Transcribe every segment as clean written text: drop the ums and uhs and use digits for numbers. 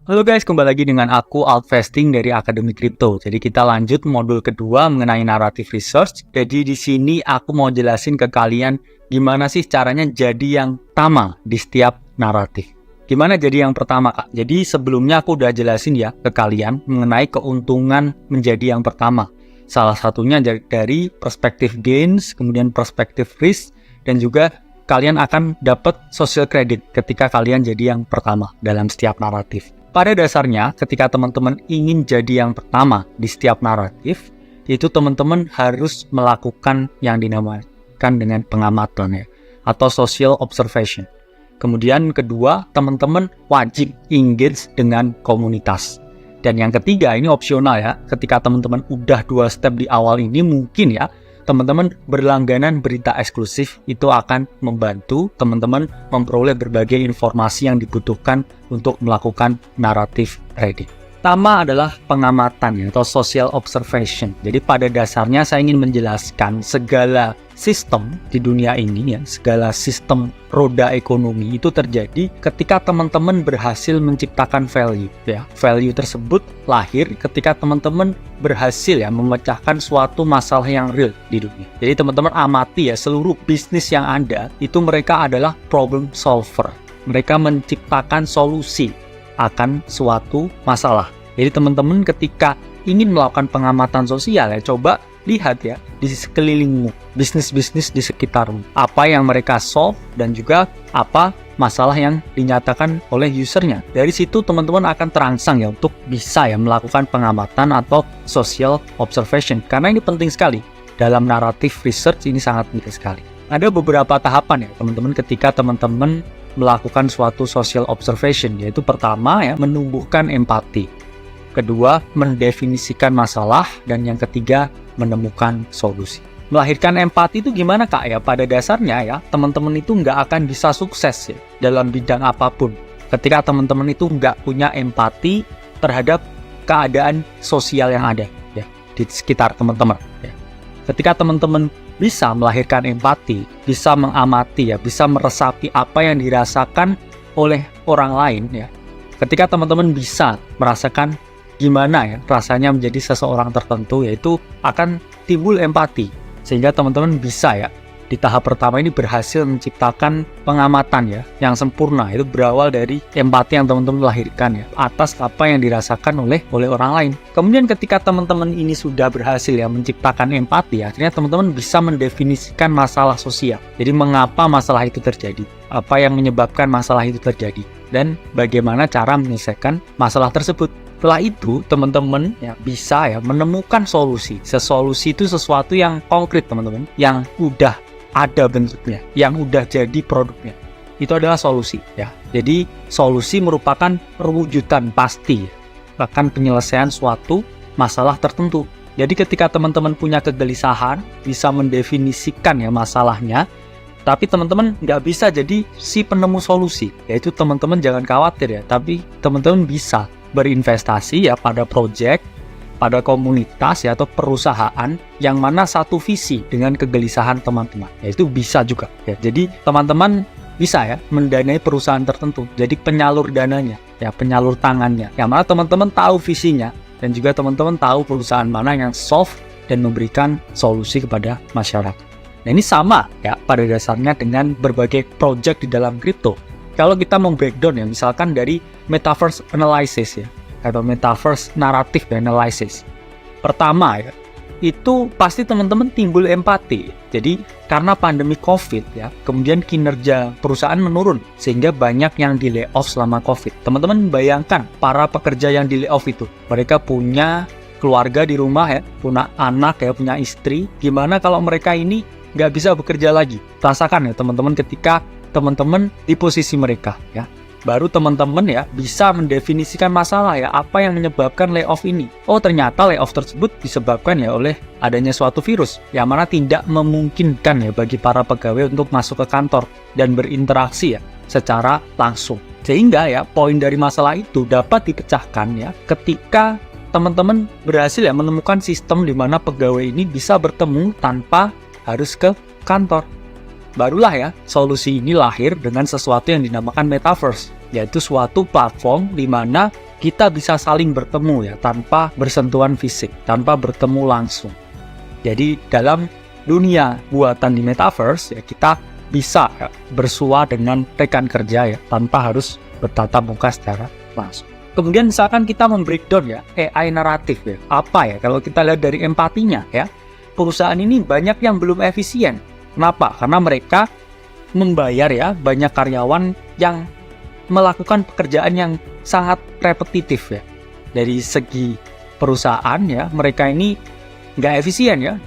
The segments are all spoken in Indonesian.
Halo guys, kembali lagi dengan aku Altvesting dari Akademi Kripto. Jadi kita lanjut modul kedua mengenai narrative research. Jadi di sini aku mau jelasin ke kalian gimana sih caranya jadi yang pertama di setiap naratif. Gimana jadi yang pertama, Kak? Jadi sebelumnya aku udah jelasin ya ke kalian mengenai keuntungan menjadi yang pertama. Salah satunya dari perspektif gains, kemudian perspektif risk, dan juga kalian akan dapat social credit ketika kalian jadi yang pertama dalam setiap naratif. Pada dasarnya, ketika teman-teman ingin jadi yang pertama di setiap naratif, itu teman-teman harus melakukan yang dinamakan dengan pengamatan ya, atau social observation. Kemudian kedua, teman-teman wajib engage dengan komunitas. Dan yang ketiga, ini opsional ya, ketika teman-teman udah 2 step di awal ini mungkin ya, teman-teman berlangganan berita eksklusif itu akan membantu teman-teman memperoleh berbagai informasi yang dibutuhkan untuk melakukan naratif trading. Pertama adalah pengamatan atau social observation. Jadi pada dasarnya saya ingin menjelaskan segala sistem di dunia ini ya, segala sistem roda ekonomi itu terjadi ketika teman-teman berhasil menciptakan value ya. Value tersebut lahir ketika teman-teman berhasil ya memecahkan suatu masalah yang real di dunia. Jadi teman-teman amati ya, seluruh bisnis yang ada itu mereka adalah problem solver. Mereka menciptakan solusi akan suatu masalah. Jadi teman-teman ketika ingin melakukan pengamatan sosial ya, coba lihat ya di sekelilingmu, bisnis-bisnis di sekitarmu, apa yang mereka solve dan juga apa masalah yang dinyatakan oleh usernya. Dari situ teman-teman akan terangsang ya untuk bisa ya melakukan pengamatan atau social observation, karena ini penting sekali dalam naratif research, ini sangat penting sekali. Ada beberapa tahapan ya teman-teman ketika teman-teman melakukan suatu social observation, yaitu pertama ya menumbuhkan empati, kedua mendefinisikan masalah, dan yang ketiga menemukan solusi. Melahirkan empati itu gimana Kak ya? Pada dasarnya ya teman-teman itu nggak akan bisa sukses ya dalam bidang apapun ketika teman-teman itu nggak punya empati terhadap keadaan sosial yang ada ya di sekitar teman-teman ya. Ketika teman-teman bisa melahirkan empati, bisa mengamati ya, bisa meresapi apa yang dirasakan oleh orang lain ya. Ketika teman-teman bisa merasakan gimana ya rasanya menjadi seseorang tertentu, yaitu akan timbul empati, sehingga teman-teman bisa ya di tahap pertama ini berhasil menciptakan pengamatan ya yang sempurna. Itu berawal dari empati yang teman-teman lahirkan ya atas apa yang dirasakan oleh orang lain. Kemudian ketika teman-teman ini sudah berhasil ya menciptakan empati, akhirnya teman-teman bisa mendefinisikan masalah sosial. Jadi mengapa masalah itu terjadi, apa yang menyebabkan masalah itu terjadi, dan bagaimana cara menyelesaikan masalah tersebut. Setelah itu teman-teman ya bisa ya menemukan solusi. Solusi itu sesuatu yang konkret teman-teman, yang udah ada bentuknya, yang udah jadi produknya. Itu adalah solusi ya. Jadi solusi merupakan perwujudan pasti akan penyelesaian suatu masalah tertentu. Jadi ketika teman-teman punya kegelisahan, bisa mendefinisikan ya masalahnya, tapi teman-teman nggak bisa jadi si penemu solusi. Yaitu teman-teman jangan khawatir ya, tapi teman-teman bisa berinvestasi ya pada project, pada komunitas ya atau perusahaan yang mana satu visi dengan kegelisahan teman-teman. Ya itu bisa juga ya. Jadi teman-teman bisa ya mendanai perusahaan tertentu, jadi penyalur dananya ya, penyalur tangannya, yang mana teman-teman tahu visinya dan juga teman-teman tahu perusahaan mana yang solve dan memberikan solusi kepada masyarakat. Nah ini sama ya pada dasarnya dengan berbagai project di dalam kripto. Kalau kita mau breakdown ya, misalkan dari metaverse analysis ya, atau metaverse narrative analysis. Pertama ya, itu pasti teman-teman timbul empati. Jadi karena pandemi COVID ya, kemudian kinerja perusahaan menurun sehingga banyak yang di layoff selama COVID. Teman-teman bayangkan para pekerja yang di layoff itu, mereka punya keluarga di rumah ya, punya anak ya, punya istri. Gimana kalau mereka ini nggak bisa bekerja lagi? Rasakan ya teman-teman ketika teman-teman di posisi mereka ya, baru teman-teman ya bisa mendefinisikan masalah ya, apa yang menyebabkan layoff ini. Oh ternyata layoff tersebut disebabkan ya oleh adanya suatu virus yang mana tidak memungkinkan ya bagi para pegawai untuk masuk ke kantor dan berinteraksi ya secara langsung. Sehingga ya poin dari masalah itu dapat dipecahkan ya ketika teman-teman berhasil ya menemukan sistem di mana pegawai ini bisa bertemu tanpa harus ke kantor. Barulah ya solusi ini lahir dengan sesuatu yang dinamakan metaverse, yaitu suatu platform di mana kita bisa saling bertemu ya, tanpa bersentuhan fisik, tanpa bertemu langsung. Jadi dalam dunia buatan di metaverse ya, kita bisa ya, bersua dengan rekan kerja ya, tanpa harus bertatap muka secara langsung. Kemudian misalkan kita membreakdown ya AI naratif ya, apa ya kalau kita lihat dari empatinya ya, perusahaan ini banyak yang belum efisien. Kenapa? Karena mereka membayar ya banyak karyawan yang melakukan pekerjaan yang sangat repetitif ya. Dari segi perusahaan ya, mereka ini nggak efisien ya,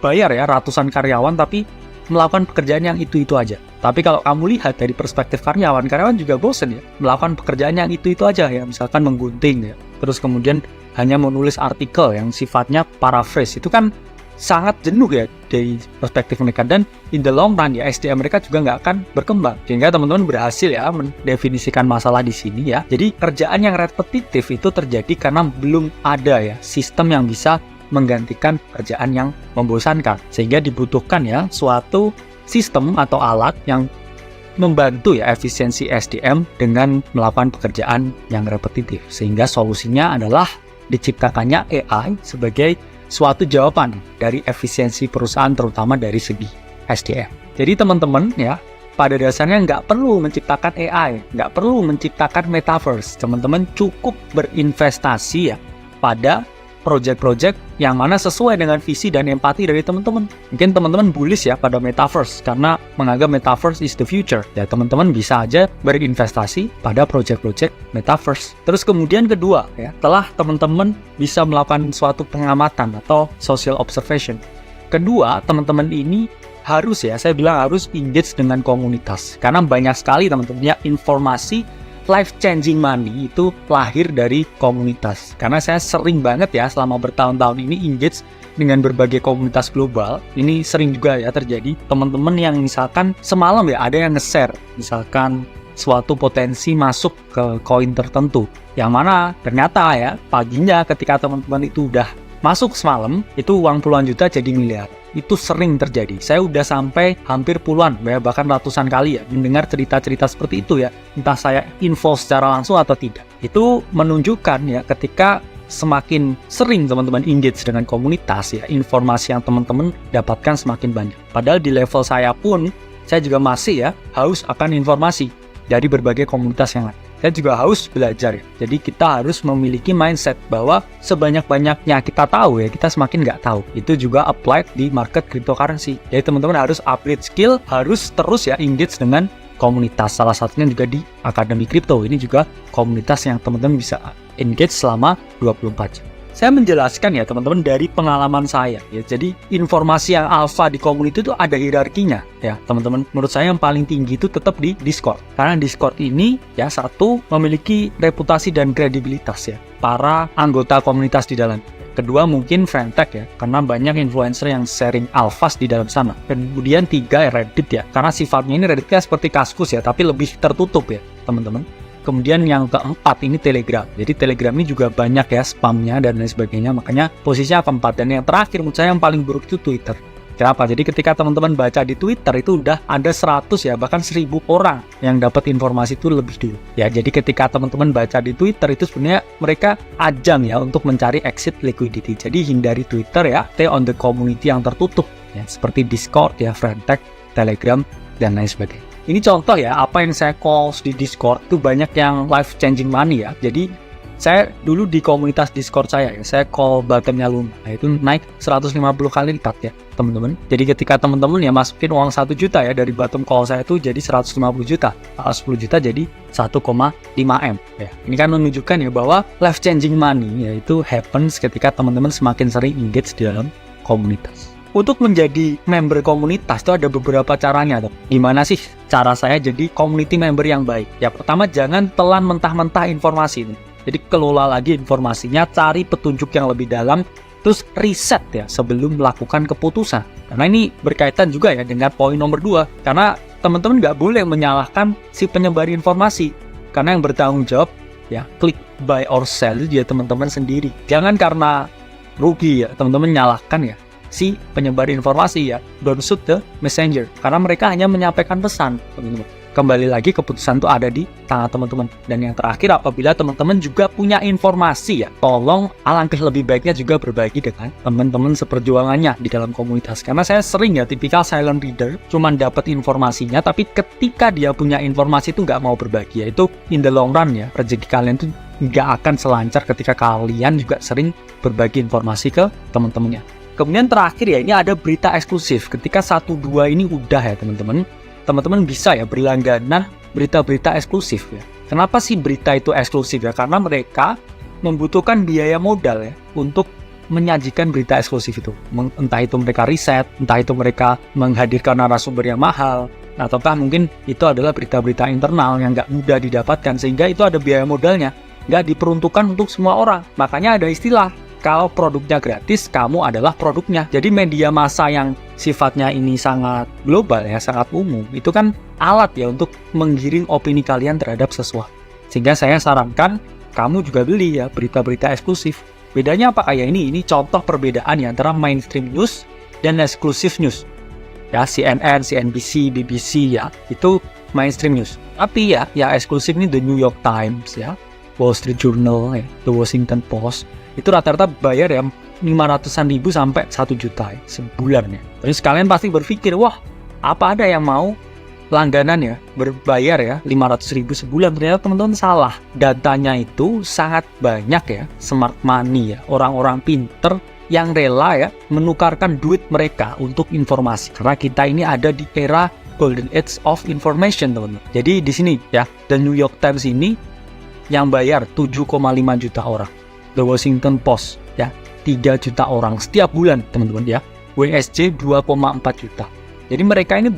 bayar ya ratusan karyawan tapi melakukan pekerjaan yang itu-itu aja. Tapi kalau kamu lihat dari perspektif karyawan juga bosen ya, melakukan pekerjaan yang itu-itu aja ya, misalkan menggunting ya, terus kemudian hanya menulis artikel yang sifatnya paraphrase, itu kan sangat jenuh ya dari perspektif mereka, dan in the long run ya SDM mereka juga nggak akan berkembang. Sehingga teman-teman berhasil ya mendefinisikan masalah di sini ya. Jadi kerjaan yang repetitif itu terjadi karena belum ada ya sistem yang bisa menggantikan pekerjaan yang membosankan, sehingga dibutuhkan ya suatu sistem atau alat yang membantu ya efisiensi SDM dengan melakukan pekerjaan yang repetitif. Sehingga solusinya adalah diciptakannya AI sebagai suatu jawaban dari efisiensi perusahaan, terutama dari segi SDM. Jadi teman-teman ya, pada dasarnya nggak perlu menciptakan AI, nggak perlu menciptakan metaverse. Teman-teman cukup berinvestasi ya pada project-project yang mana sesuai dengan visi dan empati dari teman-teman. Mungkin teman-teman bullish ya pada metaverse karena menganggap metaverse is the future. Ya teman-teman bisa aja berinvestasi pada project-project metaverse. Terus kemudian kedua ya, setelah teman-teman bisa melakukan suatu pengamatan atau social observation, kedua teman-teman ini harus ya, saya bilang harus engage dengan komunitas. Karena banyak sekali teman-teman ya informasi life-changing money itu lahir dari komunitas. Karena saya sering banget ya selama bertahun-tahun ini engage dengan berbagai komunitas global. Ini sering juga ya terjadi teman-teman yang misalkan semalam ya ada yang nge-share misalkan suatu potensi masuk ke koin tertentu, yang mana ternyata ya paginya ketika teman-teman itu udah masuk semalam, itu uang puluhan juta jadi miliar. Itu sering terjadi. Saya udah sampai hampir puluhan, bahkan ratusan kali ya mendengar cerita-cerita seperti itu ya. Entah saya info secara langsung atau tidak. Itu menunjukkan ya ketika semakin sering teman-teman engage dengan komunitas ya, informasi yang teman-teman dapatkan semakin banyak. Padahal di level saya pun, saya juga masih ya haus akan informasi dari berbagai komunitas yang lain. Saya juga harus belajar ya. Jadi kita harus memiliki mindset bahwa sebanyak-banyaknya kita tahu ya, kita semakin nggak tahu. Itu juga applied di market cryptocurrency. Jadi teman-teman harus upgrade skill, harus terus ya engage dengan komunitas. Salah satunya juga di Akademi Kripto. Ini juga komunitas yang teman-teman bisa engage selama 24 jam. Saya menjelaskan ya teman-teman dari pengalaman saya ya. Jadi informasi yang alpha di community itu ada hierarkinya ya teman-teman. Menurut saya yang paling tinggi itu tetap di Discord. Karena Discord ini ya satu memiliki reputasi dan kredibilitas ya para anggota komunitas di dalam. Kedua mungkin Friendtech ya, karena banyak influencer yang sharing alphas di dalam sana. Kemudian tiga Reddit ya, karena sifatnya ini Redditnya seperti Kaskus ya, tapi lebih tertutup ya teman-teman. Kemudian yang keempat ini Telegram. Jadi Telegram ini juga banyak ya spamnya dan lain sebagainya. Makanya posisinya keempat. Dan yang terakhir menurut saya yang paling buruk itu Twitter. Kenapa? Jadi ketika teman-teman baca di Twitter itu udah ada 100 ya, bahkan 1000 orang yang dapat informasi itu lebih dulu. Ya, jadi ketika teman-teman baca di Twitter itu sebenarnya mereka ajang ya untuk mencari exit liquidity. Jadi hindari Twitter ya, stay on the community yang tertutup ya, seperti Discord ya, Friendtech, Telegram dan lain sebagainya. Ini contoh ya, apa yang saya calls di Discord itu banyak yang life changing money ya. Jadi saya dulu di komunitas Discord saya ya, saya call bottomnya Luna. Nah, itu naik 150 kali lipat ya teman-teman. Jadi ketika teman-teman ya masukin uang 1 juta ya dari bottom call saya itu jadi 150 juta. 10 juta jadi 1,5 M ya. Ini kan menunjukkan ya bahwa life changing money yaitu happens ketika teman-teman semakin sering engage di dalam komunitas. Untuk menjadi member komunitas itu ada beberapa caranya tuh. Gimana sih cara saya jadi community member yang baik? Ya pertama jangan telan mentah-mentah informasi ini. Jadi kelola lagi informasinya, cari petunjuk yang lebih dalam, terus riset ya sebelum melakukan keputusan. Karena ini berkaitan juga ya dengan poin nomor 2. Karena teman-teman nggak boleh menyalahkan si penyebar informasi. Karena yang bertanggung jawab ya klik buy or sell itu ya teman-teman sendiri. Jangan karena rugi ya teman-teman nyalahkan ya si penyebar informasi ya, don't shoot the messenger, karena mereka hanya menyampaikan pesan teman-teman. kembali lagi keputusan itu ada di tangan teman-teman. Dan yang terakhir, apabila teman-teman juga punya informasi ya, tolong alangkah lebih baiknya juga berbagi dengan teman-teman seperjuangannya di dalam komunitas. Karena saya sering ya tipikal silent reader, cuman dapat informasinya, tapi ketika dia punya informasi itu nggak mau berbagi. Yaitu in the long run ya, rezeki kalian tuh nggak akan selancar ketika kalian juga sering berbagi informasi ke teman-temannya. Kemudian terakhir ya, ini ada berita eksklusif. Ketika 1-2 ini udah ya teman-teman bisa ya berlangganan berita-berita eksklusif ya. Kenapa sih berita itu eksklusif ya? Karena mereka membutuhkan biaya modal ya untuk menyajikan berita eksklusif itu. Entah itu mereka riset, entah itu mereka menghadirkan narasumber yang mahal, ataukah mungkin itu adalah berita-berita internal yang nggak mudah didapatkan, sehingga itu ada biaya modalnya, nggak diperuntukkan untuk semua orang. Makanya ada istilah, kalau produknya gratis, kamu adalah produknya. Jadi media massa yang sifatnya ini sangat global ya, sangat umum, itu kan alat ya untuk menggiring opini kalian terhadap sesuatu. Sehingga saya sarankan kamu juga beli ya berita-berita eksklusif. Bedanya apa kayak ini? Ini contoh perbedaan ya antara mainstream news dan exclusive news. Ya, CNN, CNBC, BBC ya, itu mainstream news. Tapi ya eksklusif ini The New York Times ya, Wall Street Journal ya, The Washington Post. Itu rata-rata bayar ya 500-an ribu sampai 1 juta ya, sebulan ya. Terus kalian pasti berpikir, wah apa ada yang mau langganan ya berbayar ya 500 ribu sebulan? Ternyata teman-teman salah. Datanya itu sangat banyak ya, smart money ya, orang-orang pinter yang rela ya menukarkan duit mereka untuk informasi. Karena kita ini ada di era golden age of information teman-teman. Jadi di sini ya, The New York Times ini yang bayar 7,5 juta orang. The Washington Post ya 3 juta orang setiap bulan teman-teman ya. WSJ 2,4 juta. Jadi mereka ini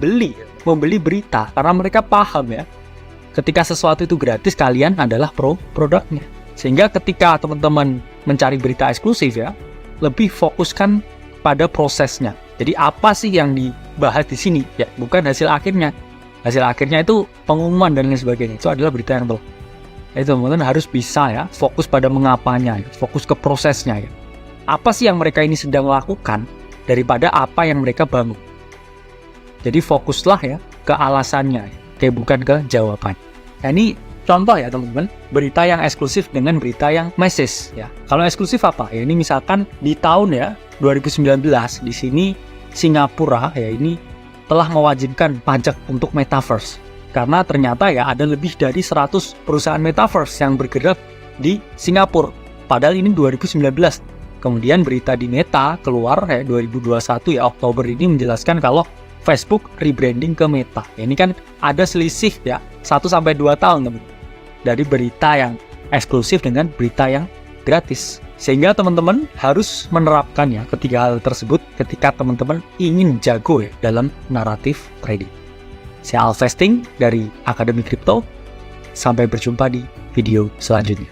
membeli berita karena mereka paham ya, ketika sesuatu itu gratis, kalian adalah produknya. Sehingga ketika teman-teman mencari berita eksklusif ya, lebih fokuskan pada prosesnya. Jadi apa sih yang dibahas di sini ya, bukan hasil akhirnya. Hasil akhirnya itu pengumuman dan lain sebagainya. Itu adalah berita yang itu teman-teman harus bisa ya fokus pada mengapanya, fokus ke prosesnya ya. Apa sih yang mereka ini sedang lakukan daripada apa yang mereka bangun. Jadi fokuslah ya ke alasannya, kayak bukan ke jawaban. Nah, ini contoh ya teman-teman, berita yang eksklusif dengan berita yang message ya. Kalau eksklusif apa? Ya ini misalkan di tahun ya 2019 di sini Singapura ya ini telah mewajibkan pajak untuk metaverse. Karena ternyata ya ada lebih dari 100 perusahaan metaverse yang bergerak di Singapura. Padahal ini 2019. Kemudian berita di Meta keluar ya 2021 ya Oktober ini menjelaskan kalau Facebook rebranding ke Meta. Ya, ini kan ada selisih ya 1-2 tahun teman-teman. Dari berita yang eksklusif dengan berita yang gratis. Sehingga teman-teman harus menerapkan ya ketiga hal tersebut ketika teman-teman ingin jago ya dalam naratif trading. Saya Alvesting dari Akademi Kripto. Sampai berjumpa di video selanjutnya.